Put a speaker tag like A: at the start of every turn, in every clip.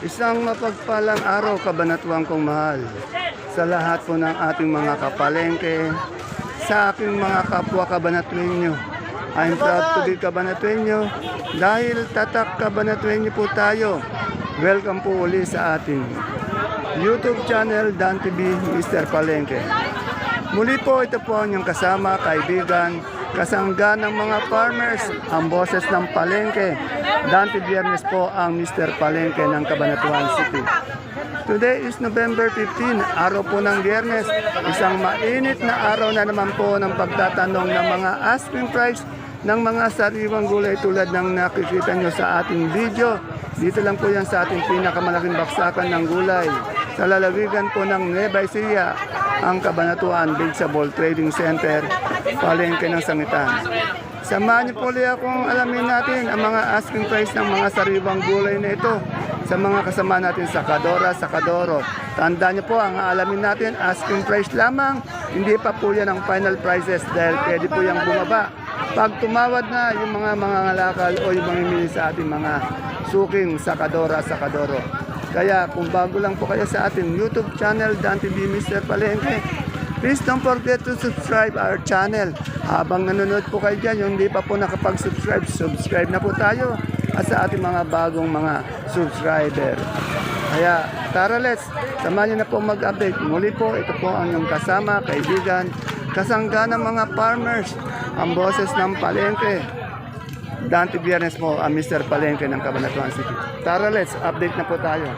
A: Isang mapagpalang araw, kabanatuan kong mahal. Sa lahat po ng ating mga kapalengke, sa aking mga kapwa kabanatuenyo. I'm proud to be kabanatuenyo dahil tatak kabanatuenyo po tayo. Welcome po uli sa ating YouTube channel, Dan TV, Mr. Palengke. Muli po, ito po ang inyong kasama, kaibigan, kasangga ng mga farmers, ang boses ng palengke. Dante Biyernes po ang Mr. Palengke ng Cabanatuan City. Today is November 15, araw po ng Biyernes. Isang mainit na araw na naman po ng pagtatanong ng mga asking price ng mga sariwang gulay tulad ng nakikita nyo sa ating video. Dito lang po yan sa ating pinakamalaking baksakan ng gulay. Sa lalawigan po ng Nueva Ecija, ang Cabanatuan Vegetable Trading Center, palengke ng Sangitan. Samahan niyo po ulit akong alamin natin ang mga asking price ng mga sariwang gulay na ito sa mga kasama natin sa Kadora, sa Kadoro. Tandaan niyo po, ang alamin natin, asking price lamang, hindi pa po yan ang final prices dahil pwede po yung bumaba. Pag tumawad na yung mga ngalakal o yung mamimili sa ating mga suking sa Kadora, sa Kadoro. Kaya kung bago lang po kayo sa ating YouTube channel, Dan TV Mr. Palengke, please don't forget to subscribe our channel. Habang nanonood po kayo dyan, yung hindi pa po nakapag-subscribe, subscribe na po tayo at sa ating mga bagong mga subscriber. Kaya tara, let's samahan niyo na po mag-update. Muli po, ito po ang inyong kasama, kaibigan, kasangga ng mga farmers, ang boses ng palengke. Dante Biyernes po ang Mr. Palengke ng Cabanatuan City. Tara, let's update na po tayo.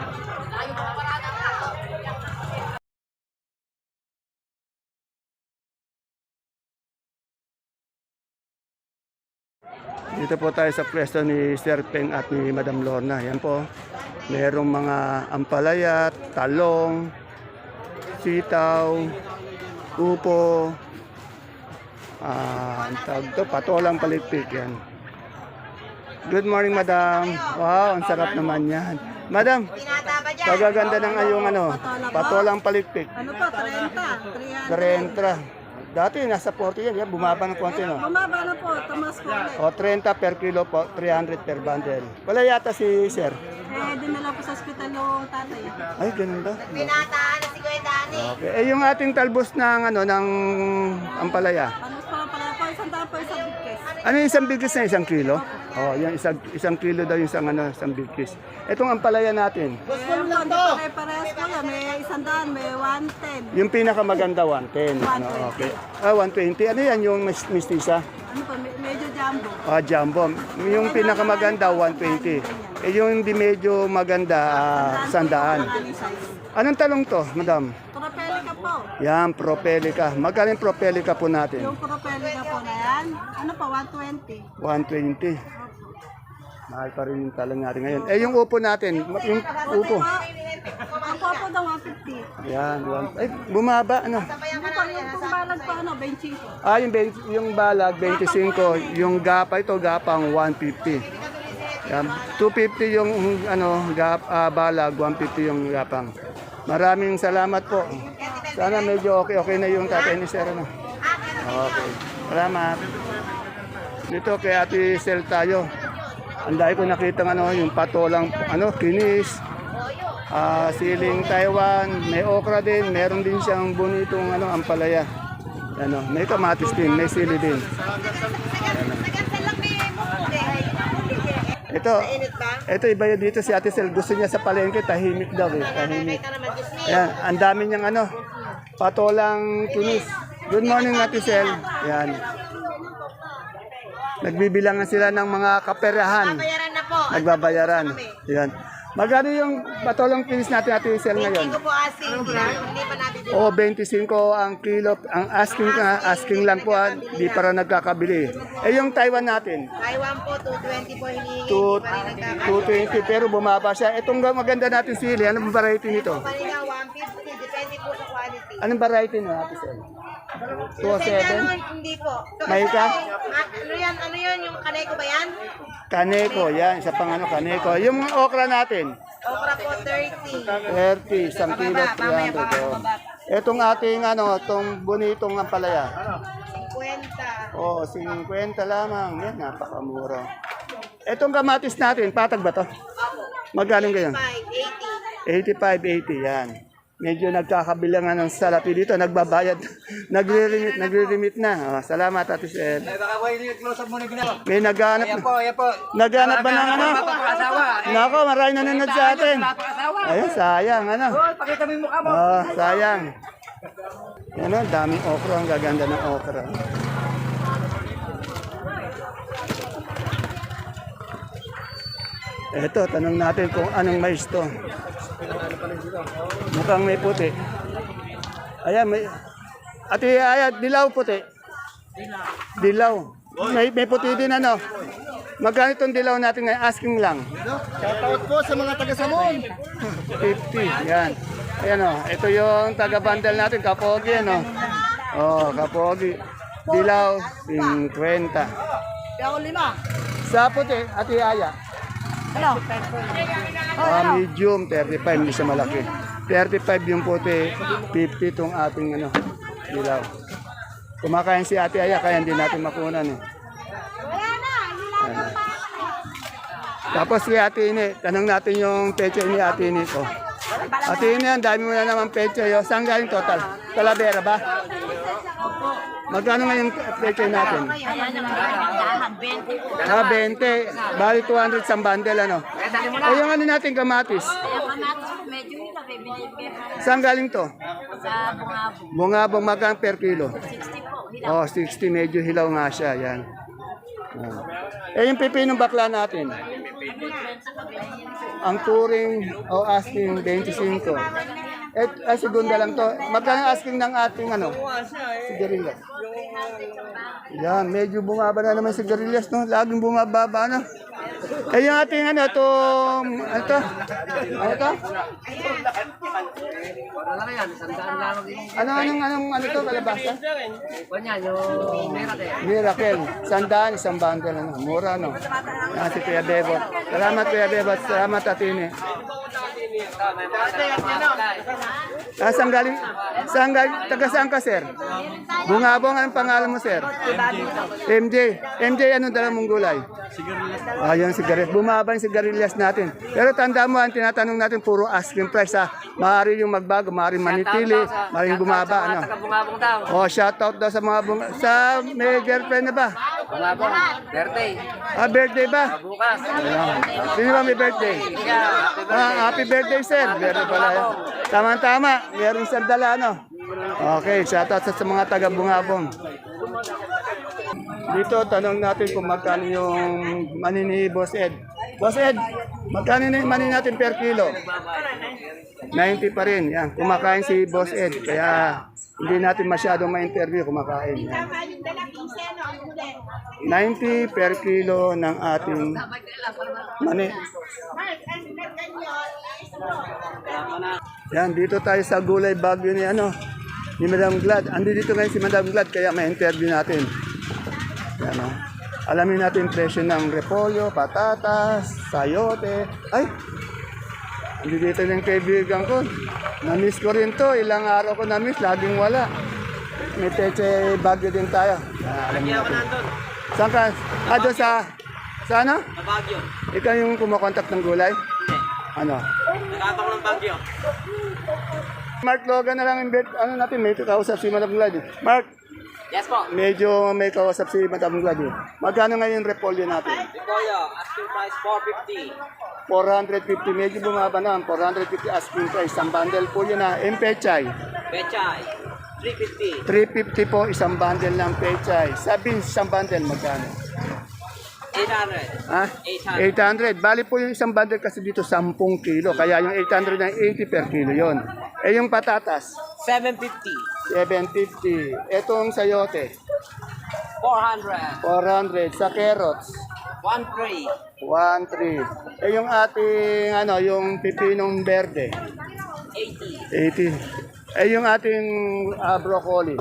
A: Dito po tayo sa pwesto ni Sir Peng at ni Madam Lorna. Yan po, merong mga ampalaya, talong, sitaw, upo, patolang palikpik yan. Good morning, Madam. Wow, ang sarap naman yan. Madam, kagaganda ng ayong patolang palikpik.
B: Ano po, 30,
A: 30. Dati nasa 40 yan, bumaba ng konti, no?
B: Bumaba na po, tumas ko ulit.
A: O, 30 per kilo po, 300 per bundle. Wala yata si Sir.
B: Dinala po sa ospital yung tatay.
A: Ay, ganun ba?
C: Pinataan na si Kuya Dani.
A: Okay. Eh, yung ating talbos ng ampalaya.
B: Panos pa lang pala po, isang daan po, isang bigkes.
A: Ano yung isang bigkis na 1 kilo? Oh, yung isang kilo daw yung isang bigkis. Itong ampalaya natin.
B: Meron po, hindi pare-parehas po yan. May isang daan, may 110.
A: Yung pinakamaganda 110. Ano, okay. 120. Ano yan yung mistisa?
B: Ano po, medyo jumbo.
A: Ah, jumbo. Yung pinakamaganda 120. Eh yung hindi medyo maganda 100.
B: Maraming size.
A: Anong talong to, Madam?
B: Propelica po.
A: Yan, propelica. Magkano yung propelica po natin?
B: Yung propelica po na yan, ano po, 120.
A: 120. Mahal pa rin yung talong natin ngayon. Eh, yung upo natin, yung upo.
B: Ang po daw 150.
A: Yan, ay, bumaba, ano?
B: Hindi po, yung pangbalag po, 25.
A: Ah, yung balag, 25. Yung gapa, ito, gapang 150. Yan, 250 yung balag, 150 yung gapang. Maraming salamat po. Sana medyo okay na yung tatay ni Sir. Ano? Okay. Salamat. Dito kay Ate Sel tayo. Ang dahil ko nakita yung patolang kinis, siling Taiwan, may okra din, meron din siyang bonitong ampalaya. May kamatis din, may sili din. Ito iba yun dito si Ate Sel. Gusto niya sa palengke, tahimik daw eh. Tahimik. Ayan, ang dami niyang patolang kinis. Good morning, Ate Sel. Ayan. Nagbibilangan sila ng mga kaperahan.
C: Bayaran na po.
A: Nagbabayaran. Ayan. Magkano yung patolang kinis natin, Ate Sel, ngayon?
C: 25 po asking. Hindi pa nabibili.
A: O, 25 ang kilo. Ang asking lang po, di para nagkakabili. Eh, yung Taiwan natin?
C: Taiwan po, 220 po hinihingi.
A: 220, pero bumaba siya. Itong maganda natin sili, anong variety nito?
C: Kanina 150, depende po sa quality.
A: Anong variety nyo, Ate Sel? 207?
C: Hindi po.
A: Mahika?
C: Ano yan, yung kaneko ba yan?
A: Kaneko, yan. Isa pang kaneko. Yung okra natin?
C: Okra po, 30.
A: 30, isang kilo, 300. Oh. Etong ating, itong bonitong ampalaya?
C: 50.
A: Oo, 50 lamang. Yan, napakamura. Etong kamatis natin, patag ba to? Magkano ngayon?
C: 5, 80.
A: 85-80, yan. Medyo nagkakabilangan ng salapi dito, nagbabayad, nagre-remit na. Oh, salamat, Ate Sel. May naghanap.
C: Yan po.
A: Naghanap ba ng ano? Nako, marami nanonood sa atin. Ayun, sayang, ano?
C: Pakita mo yung mukha mo.
A: Oh, sayang. Yan o, daming okra, ang gaganda ng okra. Eto, tanong natin kung anong mais to. Mukhang may puti. Ayan, may... Ate, ayan, dilaw puti. Dilaw. May puti din ano. Magkano itong dilaw natin ngayon? Asking lang.
C: Shoutout po sa mga taga-Samon.
A: 50, yan. Ayan o, ito yung taga-bundle natin, Kapogi, ano. Oh, Kapogi. Dilaw, 50.
B: Kaya ako 5.
A: Sa puti, Ate Aya.
B: Ano?
A: Medium, 35, hindi siya malaki. 35 yung puti, 50 itong ating ano, dilaw. Kumakain si Ate Aya, kaya hindi natin makunan eh. Ayan. Tapos si Ate Ini, tanong natin yung pecho ni Ate Ini ko. Ate Ini, ang dami mo na naman pecho. Saan galing total? Talavera ba? Magkano nga yung pecho natin? 20. Bali 200 sa bundle, ano? O yung ano natin kamatis?
D: Medyo yun lang, bibigyan
A: Saan galing to?
D: sa bungabong.
A: Bungabong magkang per kilo?
D: 60 po, hilaw.
A: Oh, 60. Medyo hilaw nga siya. Yan. Yung pipinong bakla natin? Ang turing o asking 25. Segunda lang to. Magkano asking ng ating ano? Sigarilyas. Yan, medyo bumaba na naman sigarilyas, no? Laging bumababa na. Yung ating ano to, ano to? Ano to? Ano to, kalabasa? Miracle. Sandaan, isang bundle, ano? Mura, no? Yan si Kuya Bebot. Salamat, Kuya Bebot. Salamat, Atine. Saan galing? Taga saan ka, sir? Bungabong, anong pangalan mo, sir? MJ. MJ, anong dala mong gulay? Ayun, sigarilyas. Bumaba yung sigarilyas natin. Pero tanda mo, ang tinatanong natin, puro asking price, ha? Maaari yung magbago, maaari manitili, maaari bumaba, ano? Oh, shoutout daw sa mga sa may girlfriend na ba?
C: Bungabong. Birthday.
A: Birthday ba?
C: Bukas.
A: Ayan. Sino ba may birthday? Happy birthday, sir. Birthday pala yan. Tama-tama. Meron siyang dala, no? Okay, shoutout sa mga taga-bungabong. Dito, tanong natin kung magkano yung mani ni Boss Ed. Boss Ed, magkano na yung mani natin per kilo? 90 pa rin. Yan, kumakain si Boss Ed. Kaya hindi natin masyadong ma-interview kumakain. Yan. 90 per kilo ng ating mani. Yan, dito tayo sa gulay bagyo ni ano, ni Madam Glad. Andi dito ngayon si Madam Glad kaya ma-interview natin. Yan, oh. Alamin natin yung presyo ng repolyo, patatas, sayote. Ay! Andi dito yung kaibigan ko. Na-miss ko rin to. Ilang araw ko na-miss, laging wala. May peche bagyo din tayo. Alamin natin. Saan ka? Doon sa ano?
C: Sa Baguio.
A: Ikaw yung kumakontak ng gulay? Ano?
C: Nakatang ng Baguio.
A: Mark Logan na lang yung ano natin, may kausap si Madam Glad. Mark,
C: Yes po.
A: medyo may kausap si Madam Glad. Magkano ngayon yung repolyo natin?
C: Repolyo, asking price 450.
A: 450, medyo bumaba na. 450 asking price. Isang bundle po yun na. Yung pechay,
C: Pechay, 350.
A: 350 po isang bundle ng pechay. Sa beans, isang bundle magkano?
C: 800.
A: Ha? 800. Bali po yung isang bundle kasi dito 10 kilo. Kaya yung 800 na 80 per kilo yon. Yung patatas,
C: 750.
A: 750. Etong sayote,
C: 400.
A: 400. Sa carrots,
C: 13.
A: 1.3. Yung ating ano, yung pipinong berde,
C: 80.
A: 80. Yung ating broccoli,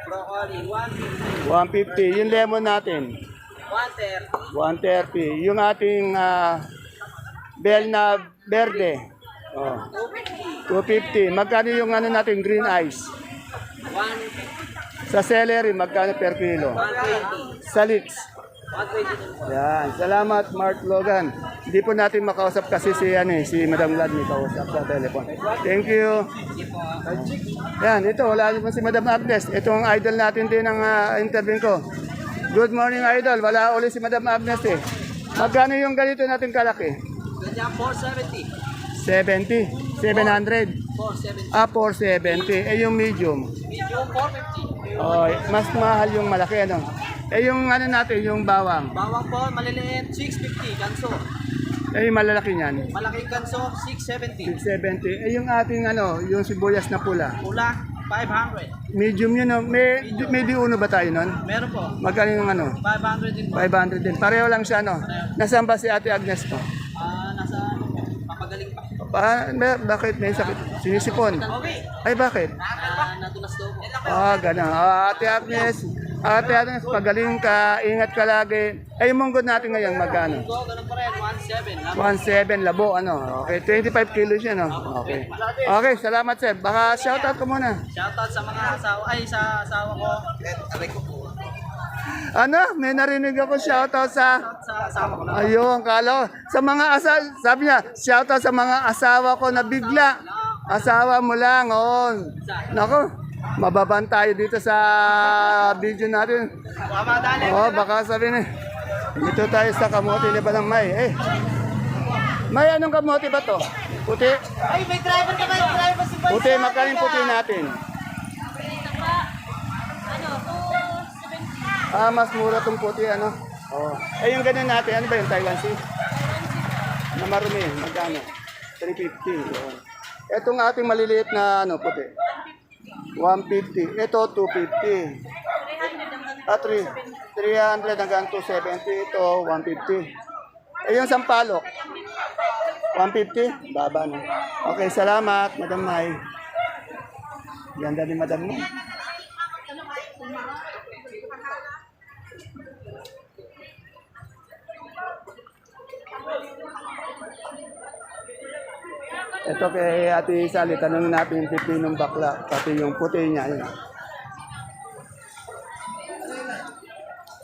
C: Broccoli,
A: 150.
C: 150.
A: Yung lemon natin,
C: 130.
A: 130. Yung ating bell na berde, oh, 250. Magkano yung ano natin green ice?
C: 150.
A: Sa celery, magkano per kilo?
C: 120.
A: Sa leeks, Yan. Salamat, Mark Logan. Hindi po natin makausap kasi si Madam Glad may kausap sa telephone. Thank you. Yan, ito, wala din po si Madam Agnes. Ito ang idol natin din ang interview ko. Good morning, idol. Wala uli si Madam Agnes eh. Magkano yung ganito natin kalaki?
E: Ganyan, 470.
A: 70? 700?
E: 470.
A: 470. Eh, yung medium.
E: Medium, 450.
A: Oh, mas mahal yung malaki, ano? Eh, yung ano natin, yung bawang.
E: Bawang po, maliliit, 650. Ganso.
A: Eh, yung malalaki niyan.
E: Malaking ganso, 670.
A: 670. Eh, yung ating ano, yung sibuyas na pula.
E: Pula, 500.
A: Medium yun, no? May diuno ba tayo nun?
E: Meron po,
A: Magkano yung ano?
E: 500 din po.
A: 500 din. Pareho lang siya, no? Nasaan ba si Ate Agnes mo?
E: Nasa ano po, papagaling pa.
A: Bakit may sakit? Sinisipon?
E: Okay.
A: Ay, bakit?
E: Natulas daw po.
A: Gano'n. Ate Agnes, pagaling ka, ingat ka lagi. Eh, yung munggod natin ngayon, magkano?
E: Go, ganun pa rin, 17.
A: 1.7 labo, ano? Okay, 25 kilos yan, no? Okay. Okay, salamat, sir. Baka shoutout ko muna.
E: Shoutout sa mga asawa, sa asawa ko. Aray ko po.
A: Ano? May narinig ako shoutout sa...
E: Sa asawa ko lang.
A: Ayun, kala ko. Sa mga sabi niya, shoutout sa mga asawa ko na bigla. Asawa mo lang, Nako, mababan tayo dito sa video natin.
E: Mamadali.
A: Baka sabihin dito tayo sa kamote ni Balang May. May anong kamote ba to? Puti?
C: Ay, may driver ka ba? May driver si Boy.
A: Puti, magkano yung puti natin? Mas mura tong puti, ano? Yung ganyan natin, ano ba yung Taiwan Sea? Na marumi, magkano? 350. Yun. Itong ating maliliit na puti. 150. Ito 250. 300 hanggang 270. Ito 150. Yung sampalok. 150? Baba no. Okay, salamat, Madam May. Ganda ni Madam May. Ito kay Ate Sally, tanongin natin yung pipinong bakla, pati yung puti niya. Yun.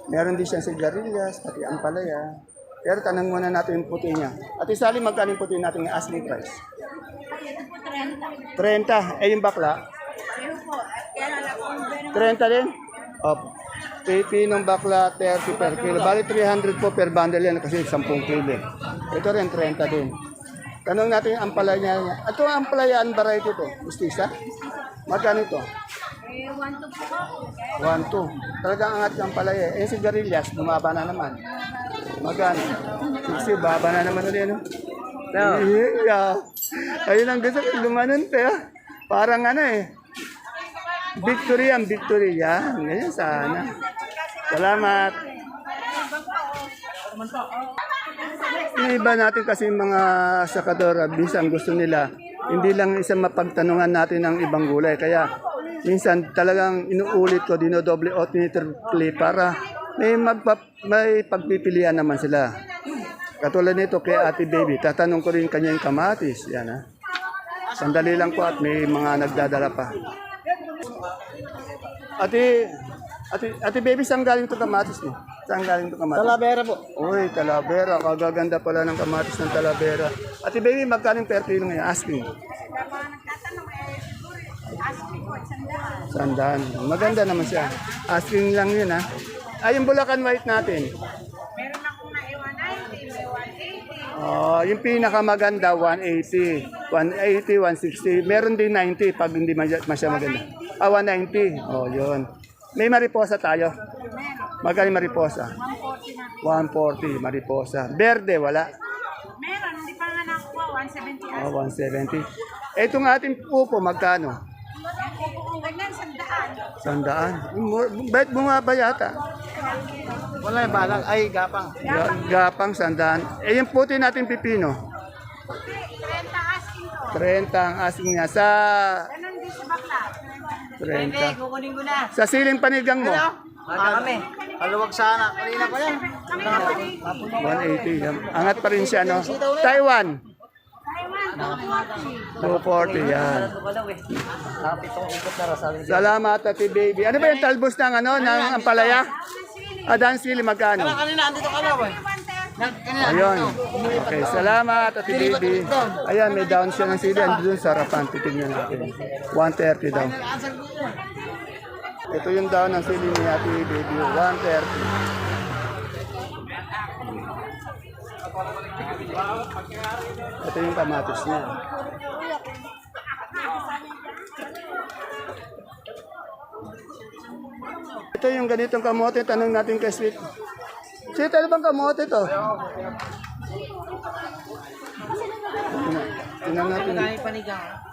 A: Meron din siyang sigarilyas, pati ampalaya. Pero tanong muna natin yung puti niya. Ate Sally, magkano yung puti natin yung asking price? 30. Yung bakla? 30 din? Pipinong bakla, 30 per kilo. Bali 300 po per bundle yan kasi 10 kilo. Ito rin 30 din. Tanong natin yung ampalaya niya. Ito ang ampalayaan variety to. Mustisa? Magkano ito?
D: 1 to po.
A: 1-2. Talagang angat yung ampalaya. Yung sigarilyas, bumaba na naman. Magkano? 60, baba na naman ulit. Yeah. Ayun ang gusto ko. Lumanon pa. Parang Victory ang victory. Yan. Ganyan sana. Salamat. Yung iba natin kasi mga sakadora, minsan gusto nila, hindi lang isang mapagtanungan natin ng ibang gulay. Kaya minsan talagang inuulit ko, dinodoble o tinitriple para may pagpipilian naman sila. Katulad nito kay Ate Baby, tatanong ko rin kanya yung kamatis. Yan Sandali lang po at may mga nagdadala pa. Ate Baby, saan galing ito kamatis mo? Saan galing ito kamatis?
E: Talavera po.
A: Uy, Talavera. Kagaganda pala ng kamatis ng Talavera. Ate Baby, magkano per kilo ngayon? Asking. Sandaan. Maganda naman siya. Asking lang yun, yung Bulacan White natin.
C: Meron akong na 190, may 180.
A: Yung pinakamaganda, 180. 180, 160. Meron din 90 pag hindi masya maganda. 190. Yun. May mariposa tayo. Magkano mariposa? 140 mariposa. Verde, wala.
C: Meron, hindi pa nga nakuha, 170.
A: 170. Itong ating pupo, magkano?
C: Ganyan, 100.
A: 100. Ba't bumaba yata?
E: Wala yung balang. Ay, gapang.
A: Gapang 100. Yung puti natin pipino?
C: 30 asking to.
A: 30 ang asking niya. Sa
C: Ganun din sa bakla.
A: 30.
E: kukunin ko na.
A: Sa siling panigang mo?
E: Kami. Haluwag sana. Kanina pa yan.
A: 180. Angat pa rin siya, no? Taiwan?
C: Taiwan,
A: 240, yan. Salamat, Ate Baby. Ano ba yung talbos ng ampalaya? Daan sili, magkano?
E: Kanina, andito ka na, boy.
A: Ayun. Okay, salamat, Ate Baby. Ayan, may down siya ng sili. Andun sa harapan, titignan natin. 130 daw. Ito yung down ng sili ni Ate Baby, 130. Ito yung kamatis niya. Ito yung ganitong kamote, tanong natin kay Sweet. Sweet, ano bang kamote to? Tingnan natin.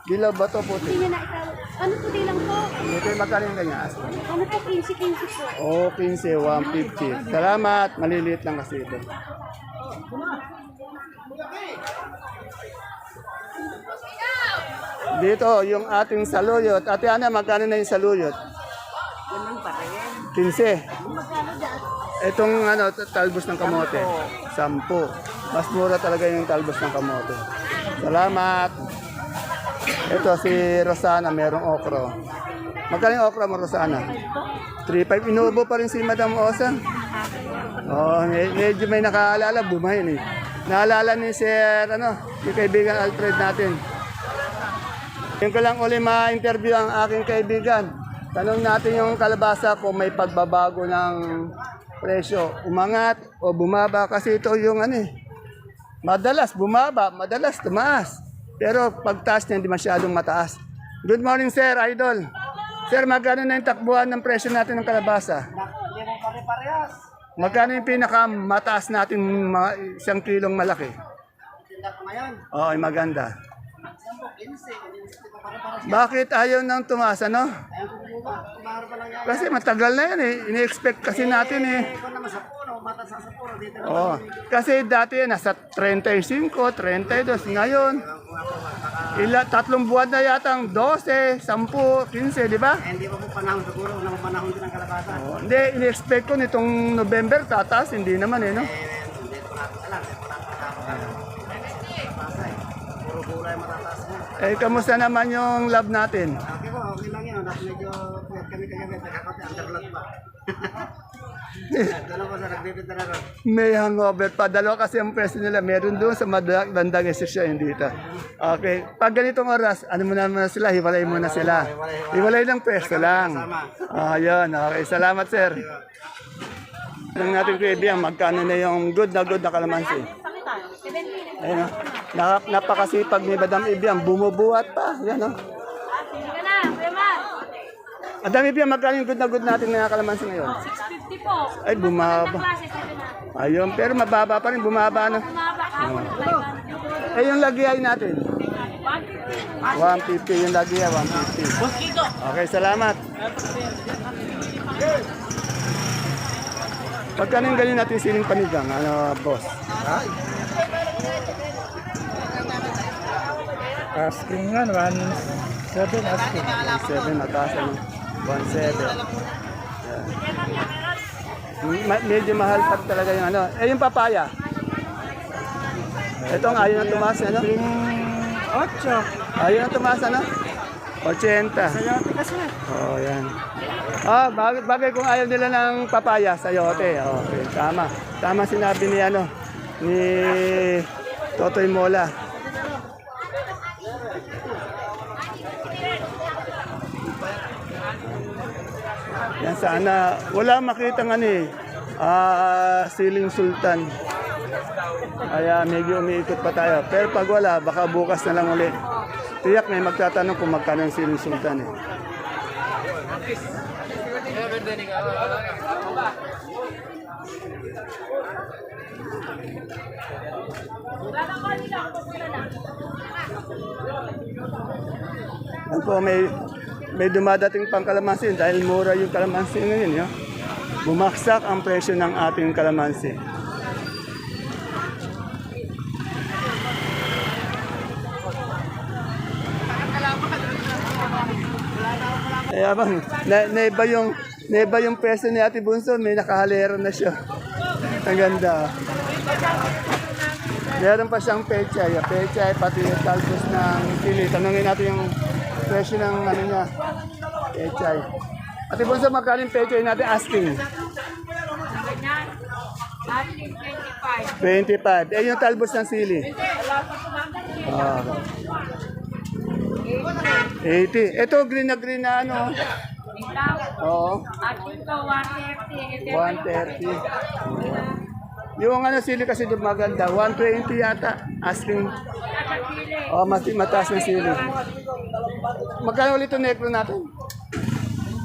A: Dilaw ba to puti?
D: Hindi na ikaw. Ano po di lang po?
A: Ito yung magkano yung ganyan?
D: Ano po, 15 po.
A: Oh, 15, 150. Salamat, maliliit lang kasi ito. Dito, yung ating saluyot. Ate Ana, magkano na yung saluyot? 15. Itong talbos ng kamote, 10. Mas mura talaga yung talbos ng kamote. Salamat. Ito si Rosana, merong okro. Magkano yung okra mo, Rosana? 3.5. Inuubo pa rin si Madam Osa. Oh, medyo may nakaalala, bumahin eh. Naalala ni Sir, yung kaibigan Alfred natin. Yung ko lang uli ma-interview ang aking kaibigan. Tanong natin yung kalabasa kung may pagbabago ng presyo. Umangat o bumaba kasi ito yung madalas bumaba, madalas tumaas. Pero pagtaas niya hindi masyadong mataas. Good morning, Sir Idol. Sir, magkano na yung takbuhan ng presyo natin ng kalabasa?
E: Hindi mo pare-parehas.
A: Magkano yung pinakamataas natin mga 1 kilong malaki?
E: Tinda ko ngayon.
A: Oo, ay maganda.
E: 15.
A: Bakit ayaw nang tumaas, ano?
E: Ayun ko kumahar pa lang yan.
A: Kasi matagal na yan eh. Ini-expect kasi natin eh.
E: Ikaw naman sa puno, mata sa puno. Dito na.
A: Oo. Kasi dati nasa 35, 32. Ngayon, tatlong buwan na yata ang 12, 10, 15, di ba?
E: Hindi pa po panahon siguro. Unang panahon din ang kalabasa.
A: Oo. Hindi, ini-expect ko nitong November tataas. Hindi naman eh, no?
E: Hindi ko natin alam. Hindi ko natin alam. Puro gulay matataas na.
A: Eh, kamusta naman yung love natin?
E: Okay po, okay lang yun. Medyo puyat kami kagabi. Nagkakape, underload pa. Dalawa sa nagbibinta na ron.
A: May hangover pa. Dalawa kasi ang presyo nila. Meron doon sa bandang esesyon dito. Okay. Pag ganitong oras, ano mo naman sila? Hiwalay muna sila. Hiwalay lang presyo lang. Ayun. Okay. Salamat, sir. Ang natin kaibigan, magkano na yung good na kalamansi? Ayun, napakasipag ni Madam Ibiang. Bumubuhat pa. Yan, o.
D: Sige na, Kuya Mar.
A: Madam Ibiang, magkano yung good na natin na kalamansi ngayon?
D: 650 po.
A: Ay, bumaba.
D: Klase, 7 na.
A: Ayun, pero mababa pa rin. Bumaba na.
D: Tumaba ka ako ng 500.
A: Eh, yung lagay natin.
D: 150.
A: 150 yung lagi, 150. Okay, salamat. Pagkano yung ganyan natin siling panigang, boss?
E: Asking nga, 1.7 asking.
A: 7 mataas, 1.7. Medyo mahal pa talaga yung yung papaya. Itong ayaw na tumaas,
E: 8.
A: Ayaw na tumaas, 80.
E: Sayote kasi.
A: Oh, yan. Bagay kung ayaw nila ng papaya, sayote. Okay, tama. Tama sinabi ni ni Totoy Mola. Yan sana, wala makitang siling sultan. Kaya medyo umiikot pa tayo. Pero pag wala, baka bukas na lang ulit. Tiyak may magtatanong kung magkano ang siling sultan eh. Yan po, may dumadating pang kalamansi dahil mura yung kalamansi ngayon. Yo. Bumaksak ang presyo ng ating kalamansi. Kaya bang, naiba yung presyo ni Ate Bunso, may nakahalera na siya. Ang ganda. Meron pa siyang pechay. Pechay, pati yung talbos ng sili. Tanungin natin yung presyo ng niya, pechay. Ate Bunso, magkano yung pechay natin asking?
D: Ating 25.
A: 25. Eh, yung talbos ng sili. Ah. 80. Ito, green na ano.
D: Ikaw.
A: Oo.
D: Ating ko 130.
A: 130. Yung ano sili kasi doon maganda, 120 yata. Asking. Oh, mas mataas ng sili. Magkano ulit yung negro natin?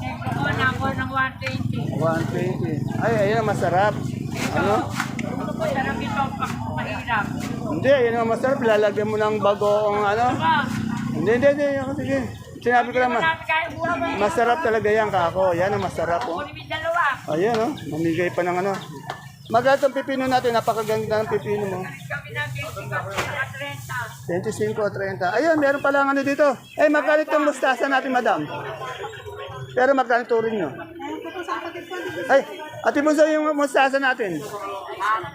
D: Negro ko na ako ng 120.
A: 120. Ay, ayun, masarap. Ano?
D: Masarap ito pag mahirap.
A: Hindi, ayun ang masarap. Lalagyan mo ng bagoong ano. Hindi. Sige. Sinabi ko lang, masarap talaga yan, kako. Yan ang masarap. Oh.
D: Kunin mo yung dalawa.
A: Ayan, oh. Mamigay pa ng ano. Magkano ang pipino natin? Napakaganda ng pipino mo.
D: Kami na
A: 25 o 30. Ayun, meron pala ano dito. Eh, magkano itong mustasa natin, madam? Pero magkano turin nyo? Ay, ati Bunso yung mustasa natin.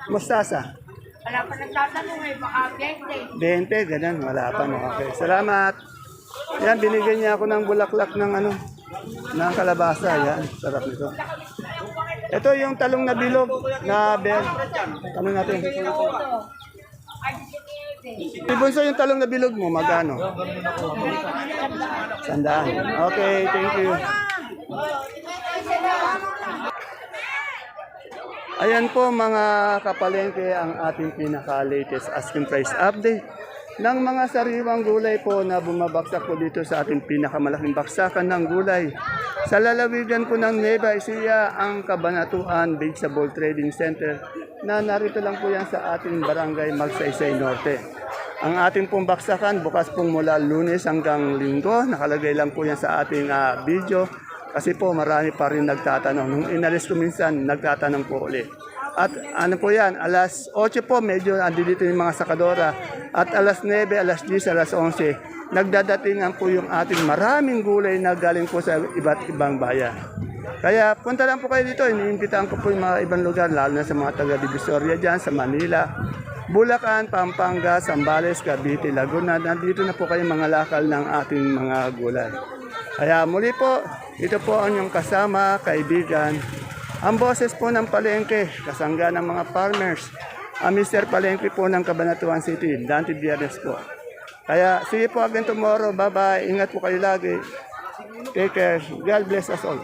A: Mustasa.
D: Wala pa nagtatanong eh, baka 20.
A: 20, ganun. Wala pa, no? Okay. Salamat. Yan, binigyan niya ako ng bulaklak ng ano, ng kalabasa. Yan, sarap nito. Ito yung talong na bilog na bel. Tanong natin. Ibunso yung talong na bilog mo, magkano? 100. Okay, thank you. Ayan po mga kapalengke ang ating pinaka-latest asking price update ng mga sariwang gulay po na bumabagsak po dito sa ating pinakamalaking baksakan ng gulay. Sa lalawigan po ng Nueva Ecija, ang Kabanatuan Vegetable Trading Center na narito lang po yan sa ating barangay Magsaysay Norte. Ang ating pong baksakan bukas pong mula Lunes hanggang Linggo. Nakalagay lang po yan sa ating video kasi po marami pa rin nagtatanong. Nung inalis ko minsan, nagtatanong po ulit. At ano po yan, alas 8 po, medyo andito yung mga sakadora. At alas 9, alas 10, alas 11, nagdadatingan po yung ating maraming gulay na galing po sa iba't ibang bayan. Kaya punta lang po kayo dito, iniimbitahan ko po yung mga ibang lugar, lalo na sa mga taga-Divisoria dyan, sa Manila, Bulacan, Pampanga, Zambales, Cavite, Laguna. Nandito na po kayo mga lakal ng ating mga gulay. Kaya muli po, ito po ang inyong kasama, kaibigan, ang boses po ng Palengke, kasangga ng mga farmers, ang Mr. Palengke po ng Cabanatuan City, Dante Biernes po. Kaya see you po again tomorrow. Bye-bye. Ingat po kayo lagi. Take care. God bless us all.